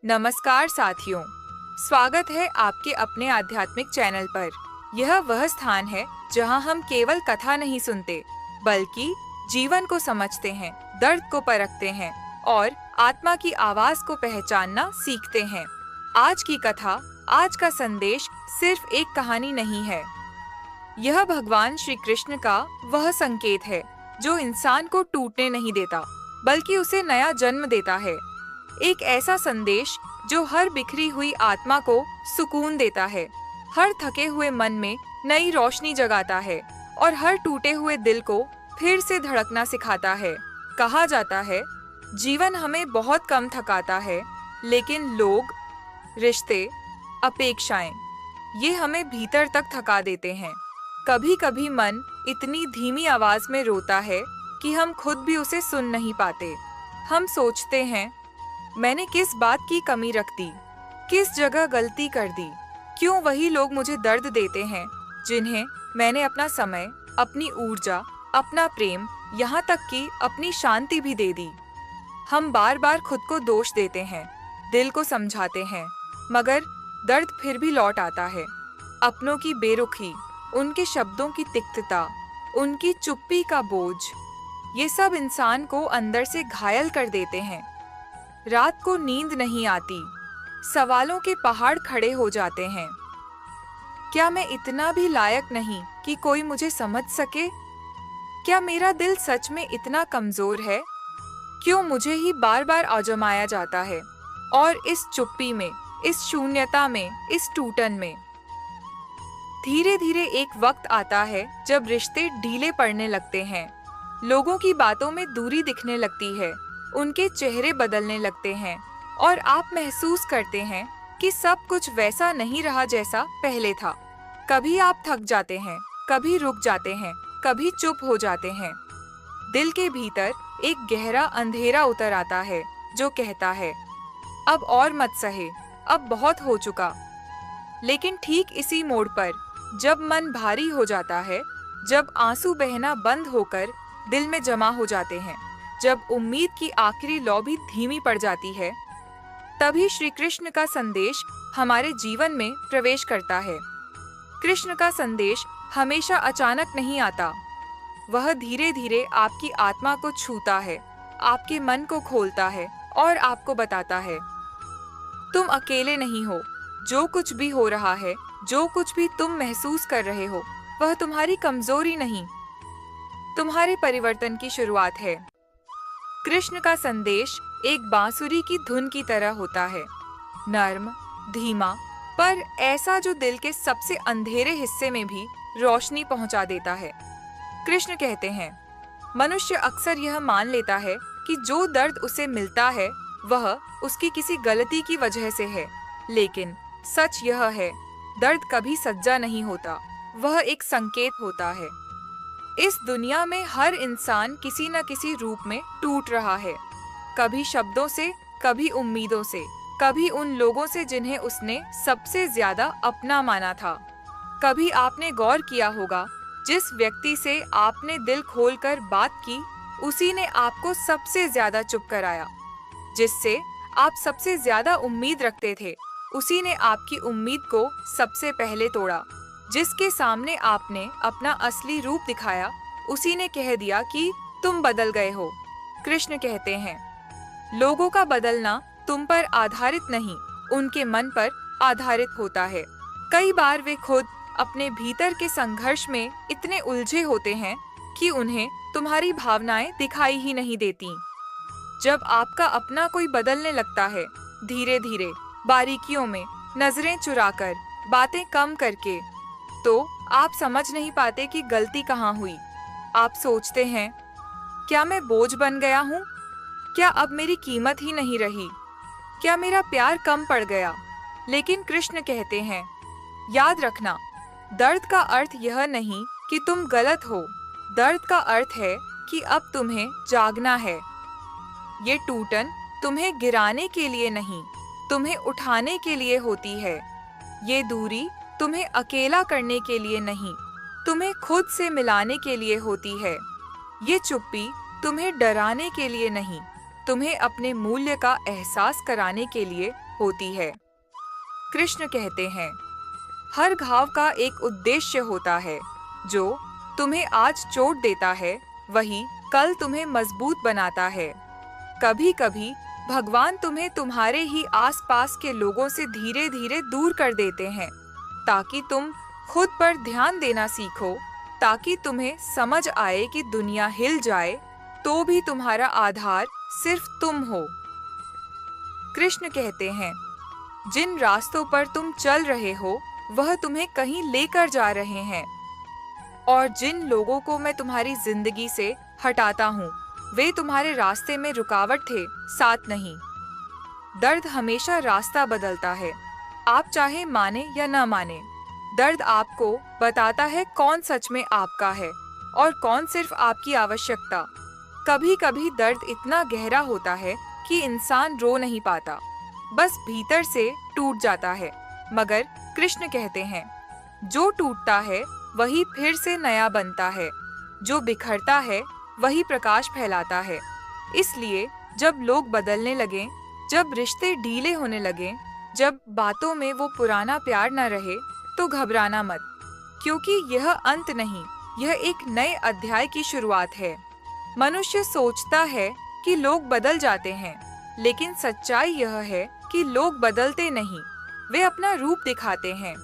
नमस्कार साथियों, स्वागत है आपके अपने आध्यात्मिक चैनल पर। यह वह स्थान है जहां हम केवल कथा नहीं सुनते, बल्कि जीवन को समझते हैं, दर्द को परखते हैं और आत्मा की आवाज को पहचानना सीखते हैं। आज की कथा, आज का संदेश सिर्फ एक कहानी नहीं है। यह भगवान श्री कृष्ण का वह संकेत है जो इंसान को टूटने नहीं देता, बल्कि उसे नया जन्म देता है। एक ऐसा संदेश जो हर बिखरी हुई आत्मा को सुकून देता है, हर थके हुए मन में नई रोशनी जगाता है और हर टूटे हुए दिल को फिर से धड़कना सिखाता है। कहा जाता है, जीवन हमें बहुत कम थकाता है, लेकिन लोग, रिश्ते, अपेक्षाएं, ये हमें भीतर तक थका देते हैं। कभी कभी मन इतनी धीमी आवाज में रोता है कि हम खुद भी उसे सुन नहीं पाते। हम सोचते हैं, मैंने किस बात की कमी रख दी, किस जगह गलती कर दी, क्यों वही लोग मुझे दर्द देते हैं जिन्हें मैंने अपना समय, अपनी ऊर्जा, अपना प्रेम, यहाँ तक कि अपनी शांति भी दे दी। हम बार बार खुद को दोष देते हैं, दिल को समझाते हैं, मगर दर्द फिर भी लौट आता है। अपनों की बेरुखी, उनके शब्दों की तिक्तता, उनकी चुप्पी का बोझ, ये सब इंसान को अंदर से घायल कर देते हैं। रात को नींद नहीं आती, सवालों के पहाड़ खड़े हो जाते हैं। क्या मैं इतना भी लायक नहीं कि कोई मुझे समझ सके? क्या मेरा दिल सच में इतना कमजोर है? क्यों मुझे ही बार बार आजमाया जाता है? और इस चुप्पी में, इस शून्यता में, इस टूटन में धीरे धीरे एक वक्त आता है जब रिश्ते ढीले पड़ने लगते हैं, लोगों की बातों में दूरी दिखने लगती है, उनके चेहरे बदलने लगते हैं और आप महसूस करते हैं कि सब कुछ वैसा नहीं रहा जैसा पहले था। कभी आप थक जाते हैं, कभी रुक जाते हैं, कभी चुप हो जाते हैं। दिल के भीतर एक गहरा अंधेरा उतर आता है जो कहता है, अब और मत सहे, अब बहुत हो चुका। लेकिन ठीक इसी मोड़ पर, जब मन भारी हो जाता है, जब आंसू बहना बंद होकर दिल में जमा हो जाते हैं, जब उम्मीद की आखिरी लौ भी धीमी पड़ जाती है, तभी श्री कृष्ण का संदेश हमारे जीवन में प्रवेश करता है। कृष्ण का संदेश हमेशा अचानक नहीं आता। वह धीरे धीरे आपकी आत्मा को छूता है, आपके मन को खोलता है और आपको बताता है, तुम अकेले नहीं हो। जो कुछ भी हो रहा है, जो कुछ भी तुम महसूस कर रहे हो, वह तुम्हारी कमजोरी नहीं, तुम्हारे परिवर्तन की शुरुआत है। कृष्ण का संदेश एक बांसुरी की धुन की तरह होता है, नर्म, धीमा, पर ऐसा जो दिल के सबसे अंधेरे हिस्से में भी रोशनी पहुंचा देता है। कृष्ण कहते हैं, मनुष्य अक्सर यह मान लेता है कि जो दर्द उसे मिलता है वह उसकी किसी गलती की वजह से है, लेकिन सच यह है, दर्द कभी सज्जा नहीं होता, वह एक संकेत होता है। इस दुनिया में हर इंसान किसी न किसी रूप में टूट रहा है, कभी शब्दों से, कभी उम्मीदों से, कभी उन लोगों से जिन्हें उसने सबसे ज्यादा अपना माना था। कभी आपने गौर किया होगा, जिस व्यक्ति से आपने दिल खोलकर बात की, उसी ने आपको सबसे ज्यादा चुप कराया। जिससे आप सबसे ज्यादा उम्मीद रखते थे, उसी ने आपकी उम्मीद को सबसे पहले तोड़ा। जिसके सामने आपने अपना असली रूप दिखाया, उसी ने कह दिया कि तुम बदल गए हो। कृष्ण कहते हैं, लोगों का बदलना तुम पर आधारित नहीं, उनके मन पर आधारित होता है। कई बार वे खुद अपने भीतर के संघर्ष में इतने उलझे होते हैं कि उन्हें तुम्हारी भावनाएं दिखाई ही नहीं देती। जब आपका अपना कोई बदलने लगता है, धीरे धीरे, बारीकियों में, नजरें चुराकर, बातें कम करके, तो आप समझ नहीं पाते कि गलती कहाँ हुई। आप सोचते हैं, क्या मैं बोझ बन गया हूँ? क्या अब मेरी कीमत ही नहीं रही? क्या मेरा प्यार कम पड़ गया? लेकिन कृष्ण कहते हैं, याद रखना, दर्द का अर्थ यह नहीं कि तुम गलत हो, दर्द का अर्थ है कि अब तुम्हें जागना है। ये टूटन तुम्हें गिराने के लिए नहीं, तुम्हें उठाने के लिए होती है। ये दूरी तुम्हें अकेला करने के लिए नहीं, तुम्हें खुद से मिलाने के लिए होती है। ये चुप्पी तुम्हें डराने के लिए नहीं, तुम्हें अपने मूल्य का एहसास कराने के लिए होती है। कृष्ण कहते हैं, हर घाव का एक उद्देश्य होता है। जो तुम्हें आज चोट देता है वही कल तुम्हें मजबूत बनाता है। कभी कभी भगवान तुम्हें तुम्हारे ही आसपास के लोगों से धीरे धीरे दूर कर देते हैं, ताकि तुम खुद पर ध्यान देना सीखो, ताकि तुम्हें समझ आए कि दुनिया हिल जाए तो भी तुम्हारा आधार सिर्फ तुम हो। कृष्ण कहते हैं, जिन रास्तों पर तुम चल रहे हो वह तुम्हें कहीं लेकर जा रहे हैं, और जिन लोगों को मैं तुम्हारी जिंदगी से हटाता हूँ वे तुम्हारे रास्ते में रुकावट थे, साथ नहीं। दर्द हमेशा रास्ता बदलता है, आप चाहे माने या न माने। दर्द आपको बताता है कौन सच में आपका है और कौन सिर्फ आपकी आवश्यकता। कभी कभी दर्द इतना गहरा होता है कि इंसान रो नहीं पाता, बस भीतर से टूट जाता है। मगर कृष्ण कहते हैं, जो टूटता है वही फिर से नया बनता है, जो बिखरता है वही प्रकाश फैलाता है। इसलिए जब लोग बदलने लगें, जब रिश्ते ढीले होने लगें, जब बातों में वो पुराना प्यार न रहे, तो घबराना मत, क्योंकि यह अंत नहीं, यह एक नए अध्याय की शुरुआत है। मनुष्य सोचता है कि लोग बदल जाते हैं, लेकिन सच्चाई यह है कि लोग बदलते नहीं, वे अपना रूप दिखाते हैं।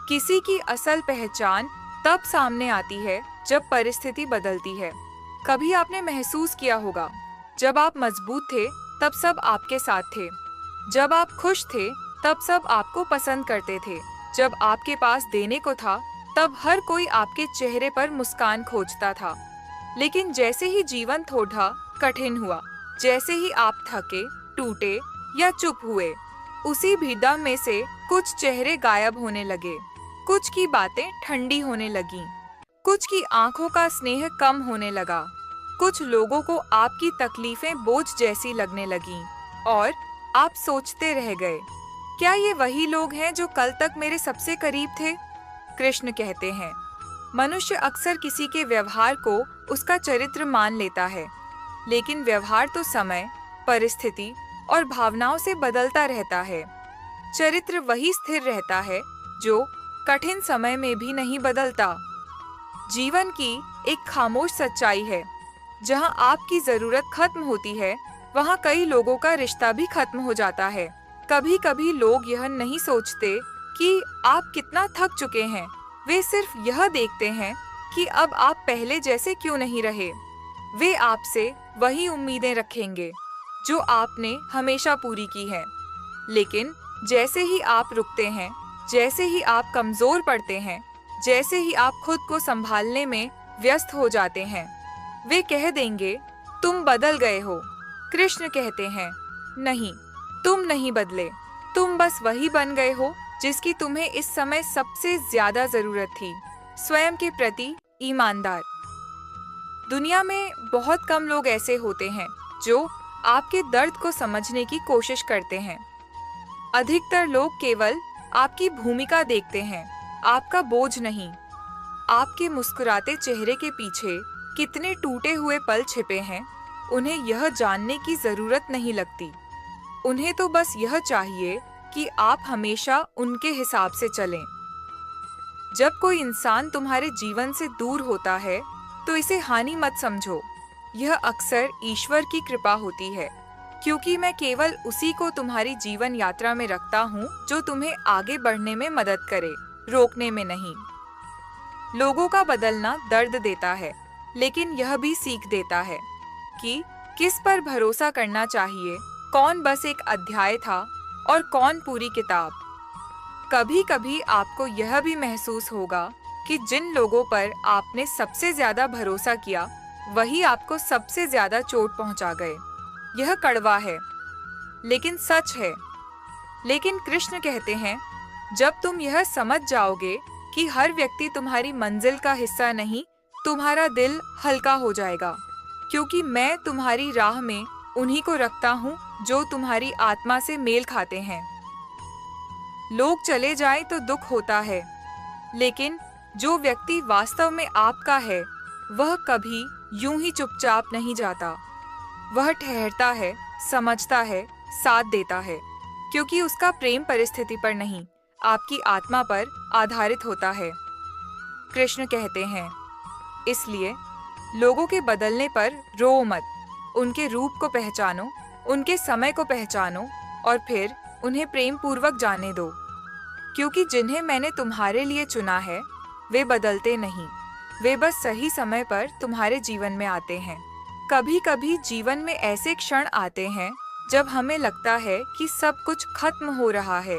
किसी की असल पहचान तब सामने आती है जब परिस्थिति बदलती है। कभी आपने महसूस किया होगा, जब आप मजबूत थे तब सब आपके साथ थे, जब आप खुश थे तब सब आपको पसंद करते थे, जब आपके पास देने को था तब हर कोई आपके चेहरे पर मुस्कान खोजता था। लेकिन जैसे ही जीवन थोड़ा कठिन हुआ, जैसे ही आप थके, टूटे या चुप हुए, उसी भीड़ में से कुछ चेहरे गायब होने लगे, कुछ की बातें ठंडी होने लगीं, कुछ की आंखों का स्नेह कम होने लगा, कुछ लोगों को आपकी तकलीफें बोझ जैसी लगने लगीं, और आप सोचते रह गए, क्या ये वही लोग हैं जो कल तक मेरे सबसे करीब थे? कृष्ण कहते हैं, मनुष्य अक्सर किसी के व्यवहार को उसका चरित्र मान लेता है, लेकिन व्यवहार तो समय, परिस्थिति और भावनाओं से बदलता रहता है। चरित्र वही स्थिर रहता है जो कठिन समय में भी नहीं बदलता। जीवन की एक खामोश सच्चाई है, जहां आपकी जरूरत खत्म होती है वहां कई लोगों का रिश्ता भी खत्म हो जाता है। कभी कभी लोग यह नहीं सोचते कि आप कितना थक चुके हैं, वे सिर्फ यह देखते हैं कि अब आप पहले जैसे क्यों नहीं रहे। वे आपसे वही उम्मीदें रखेंगे जो आपने हमेशा पूरी की है, लेकिन जैसे ही आप रुकते हैं, जैसे ही आप कमजोर पड़ते हैं, जैसे ही आप खुद को संभालने में व्यस्त हो जाते हैं, वे कह देंगे, तुम बदल गए हो। कृष्ण कहते हैं, नहीं, तुम नहीं बदले, तुम बस वही बन गए हो जिसकी तुम्हें इस समय सबसे ज्यादा जरूरत थी, स्वयं के प्रति ईमानदार। दुनिया में बहुत कम लोग ऐसे होते हैं जो आपके दर्द को समझने की कोशिश करते हैं। अधिकतर लोग केवल आपकी भूमिका देखते हैं, आपका बोझ नहीं। आपके मुस्कुराते चेहरे के पीछे कितने टूटे हुए पल छिपे हैं, उन्हें यह जानने की जरूरत नहीं लगती। उन्हें तो बस यह चाहिए कि आप हमेशा उनके हिसाब से चलें। जब कोई इंसान तुम्हारे जीवन से दूर होता है तो इसे हानि मत समझो, यह अक्सर ईश्वर की कृपा होती है, क्योंकि मैं केवल उसी को तुम्हारी जीवन यात्रा में रखता हूँ जो तुम्हें आगे बढ़ने में मदद करे, रोकने में नहीं। लोगों का बदलना दर्द देता है, लेकिन यह भी सीख देता है कि किस पर भरोसा करना चाहिए, कौन बस एक अध्याय था और कौन पूरी किताब। कभी कभी आपको यह भी महसूस होगा कि जिन लोगों पर आपने सबसे ज्यादा भरोसा किया वही आपको सबसे ज्यादा चोट पहुंचा गए। यह कड़वा है, लेकिन सच है। लेकिन कृष्ण कहते हैं, जब तुम यह समझ जाओगे कि हर व्यक्ति तुम्हारी मंजिल का हिस्सा नहीं, तुम्हारा दिल हल्का हो जाएगा, क्योंकि मैं तुम्हारी राह में उन्हीं को रखता हूँ जो तुम्हारी आत्मा से मेल खाते हैं। लोग चले जाएं तो दुख होता है, लेकिन जो व्यक्ति वास्तव में आपका है वह कभी यूं ही चुपचाप नहीं जाता। वह ठहरता है, समझता है, साथ देता है। क्योंकि उसका प्रेम परिस्थिति पर नहीं, आपकी आत्मा पर आधारित होता है। कृष्ण कहते हैं, इसलिए लोगों के बदलने पर रो मत, उनके रूप को पहचानो, उनके समय को पहचानो और फिर उन्हें प्रेम पूर्वक जाने दो, क्योंकि जिन्हें मैंने तुम्हारे लिए चुना है वे बदलते नहीं, वे बस सही समय पर तुम्हारे जीवन में आते हैं। कभी कभी जीवन में ऐसे क्षण आते हैं जब हमें लगता है कि सब कुछ खत्म हो रहा है।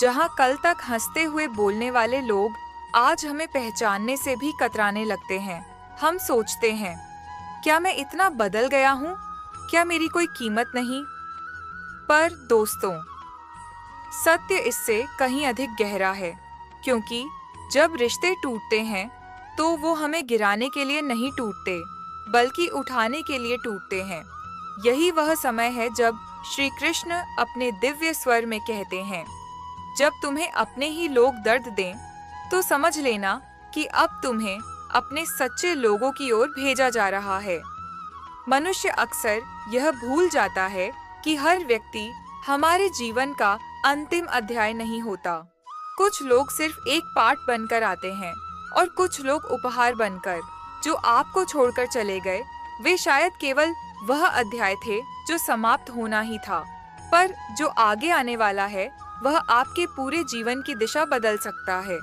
जहां कल तक हंसते हुए बोलने वाले लोग आज हमें पहचानने से भी कतराने लगते हैं। हम सोचते हैं, क्या मैं इतना बदल गया हूँ? क्या मेरी कोई कीमत नहीं? पर दोस्तों, सत्य इससे कहीं अधिक गहरा है, क्योंकि जब रिश्ते टूटते हैं तो वो हमें गिराने के लिए नहीं टूटते, बल्कि उठाने के लिए टूटते हैं। यही वह समय है जब श्री कृष्ण अपने दिव्य स्वर में कहते हैं, जब तुम्हें अपने ही लोग दर्द दें तो समझ लेना कि अब तुम्हें अपने सच्चे लोगों की ओर भेजा जा रहा है। मनुष्य अक्सर यह भूल जाता है कि हर व्यक्ति हमारे जीवन का अंतिम अध्याय नहीं होता। कुछ लोग सिर्फ एक पार्ट बनकर आते हैं और कुछ लोग उपहार बनकर। जो आपको छोड़कर चले गए वे शायद केवल वह अध्याय थे जो समाप्त होना ही था, पर जो आगे आने वाला है वह आपके पूरे जीवन की दिशा बदल सकता है।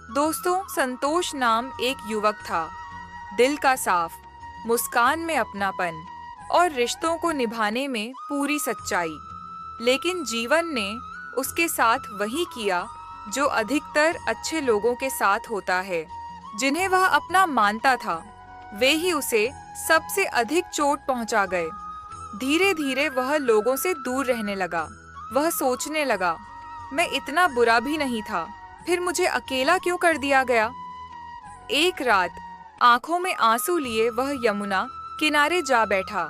दोस्तों, संतोष नाम एक युवक था, दिल का साफ, मुस्कान में अपनापन और रिश्तों को निभाने में पूरी सच्चाई। लेकिन जीवन ने उसके साथ वही किया जो अधिकतर अच्छे लोगों के साथ होता है। जिन्हें वह अपना मानता था वे ही उसे सबसे अधिक चोट पहुंचा गए। धीरे धीरे वह लोगों से दूर रहने लगा। वह सोचने लगा, मैं इतना बुरा भी नहीं था, फिर मुझे अकेला क्यों कर दिया गया? एक रात आंखों में आंसू लिए वह यमुना किनारे जा बैठा।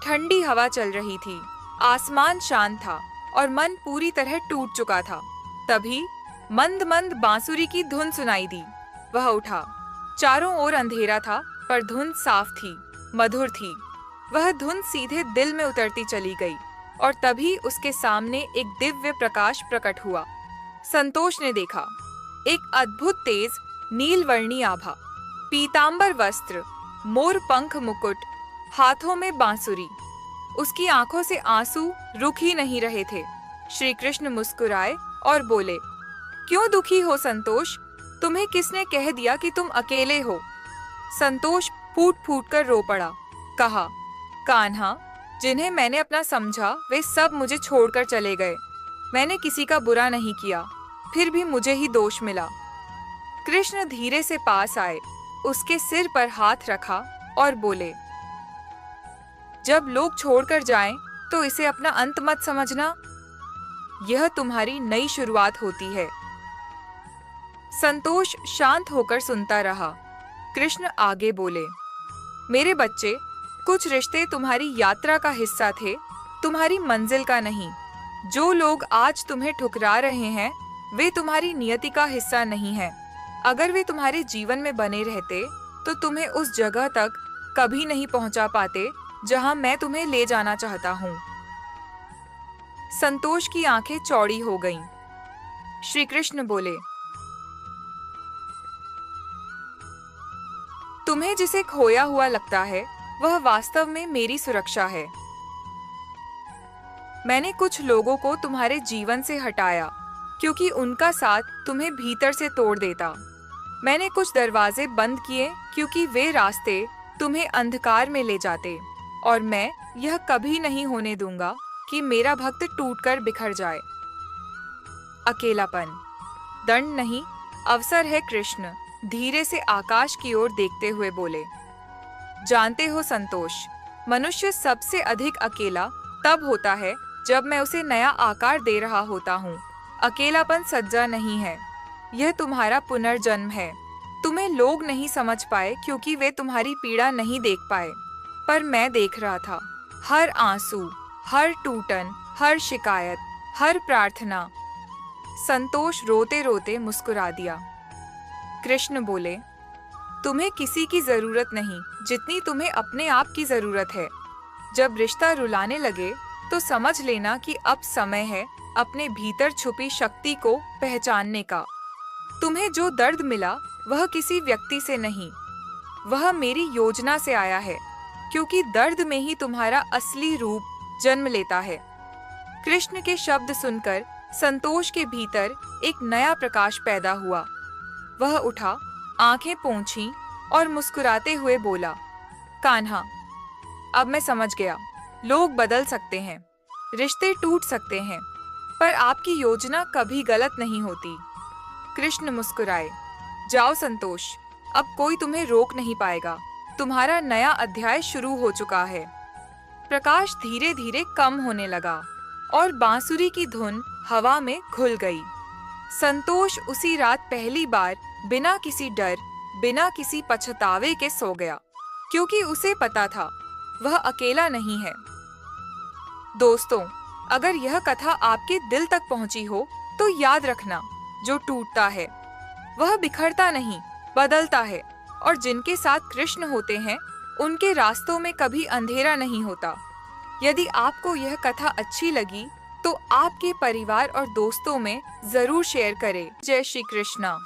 ठंडी हवा चल रही थी, आसमान शांत था और मन पूरी तरह टूट चुका था। तभी मंद मंद बांसुरी की धुन सुनाई दी। वह उठा। चारों ओर अंधेरा था, पर धुन साफ थी, मधुर थी। वह धुन सीधे दिल में उतरती चली गई और तभी उसके सामने एक दिव्य प्रकाश प्रकट हुआ। संतोष ने देखा, एक अद्भुत तेज नीलवर्णी आभा, पीतांबर वस्त्र, मोर पंख मुकुट, हाथों में बांसुरी। उसकी आंखों से आंसू रुक ही नहीं रहे थे। श्री कृष्ण मुस्कुराए और बोले, क्यों दुखी हो संतोष? तुम्हें किसने कह दिया कि तुम अकेले हो? संतोष फूट फूट कर रो पड़ा। कहा, कान्हा, जिन्हें मैंने अपना समझा वे सब मुझे छोड़कर चले गए। मैंने किसी का बुरा नहीं किया, फिर भी मुझे ही दोष मिला। कृष्ण धीरे से पास आए, उसके सिर पर हाथ रखा और बोले, जब लोग छोड़कर जाएं, तो इसे अपना अंत मत समझना। यह तुम्हारी नई शुरुआत होती है। संतोष शांत होकर सुनता रहा। कृष्ण आगे बोले, मेरे बच्चे, कुछ रिश्ते तुम्हारी यात्रा का हिस्सा थे, तुम्हारी मंजिल का नहीं। जो लोग आज तुम्हें ठुकरा रहे हैं वे तुम्हारी नियति का हिस्सा नहीं हैं। अगर वे तुम्हारे जीवन में बने रहते तो तुम्हें उस जगह तक कभी नहीं पहुंचा पाते जहां मैं तुम्हें ले जाना चाहता हूं। संतोष की आंखें चौड़ी हो गईं। श्री कृष्ण बोले, तुम्हें जिसे खोया हुआ लगता है वह वास्तव में मेरी सुरक्षा है। मैंने कुछ लोगों को तुम्हारे जीवन से हटाया क्योंकि उनका साथ तुम्हें भीतर से तोड़ देता। मैंने कुछ दरवाजे बंद किए क्योंकि वे रास्ते तुम्हें अंधकार में ले जाते, और मैं यह कभी नहीं होने दूंगा कि मेरा भक्त टूटकर बिखर जाए। अकेलापन दंड नहीं, अवसर है। कृष्ण धीरे से आकाश की ओर देखते हुए बोले, जानते हो संतोष, मनुष्य सबसे अधिक अकेला तब होता है जब मैं उसे नया आकार दे रहा होता हूँ। अकेलापन सज्जा नहीं है, यह तुम्हारा पुनर्जन्म है। तुम्हें लोग नहीं समझ पाए क्योंकि वे तुम्हारी पीड़ा नहीं देख पाए, पर मैं देख रहा था। हर आंसू, हर टूटन, हर शिकायत, हर प्रार्थना। संतोष रोते रोते मुस्कुरा दिया। कृष्ण बोले, तुम्हें किसी की जरूरत नहीं जितनी तुम्हें अपने आप की जरूरत है। जब रिश्ता रुलाने लगे तो समझ लेना कि अब समय है अपने भीतर छुपी शक्ति को पहचानने का। तुम्हें जो दर्द मिला वह किसी व्यक्ति से नहीं, वह मेरी योजना से आया है, क्योंकि दर्द में ही तुम्हारा असली रूप जन्म लेता है। कृष्ण के शब्द सुनकर संतोष के भीतर एक नया प्रकाश पैदा हुआ। वह उठा, आंखें पोंछीं और मुस्कुराते हुए बोला, कान्हा, अब मैं समझ गया। लोग बदल सकते हैं, रिश्ते टूट सकते हैं, पर आपकी योजना कभी गलत नहीं होती। कृष्ण मुस्कुराए। जाओ संतोष, अब कोई तुम्हें रोक नहीं पाएगा। तुम्हारा नया अध्याय शुरू हो चुका है। प्रकाश धीरे धीरे कम होने लगा और बांसुरी की धुन हवा में घुल गई। संतोष उसी रात पहली बार बिना किसी डर, बिना किसी पछतावे के सो गया, क्योंकि उसे पता था वह अकेला नहीं है। दोस्तों, अगर यह कथा आपके दिल तक पहुंची हो तो याद रखना, जो टूटता है वह बिखरता नहीं, बदलता है। और जिनके साथ कृष्ण होते हैं उनके रास्तों में कभी अंधेरा नहीं होता। यदि आपको यह कथा अच्छी लगी तो आपके परिवार और दोस्तों में जरूर शेयर करें। जय श्री कृष्णा।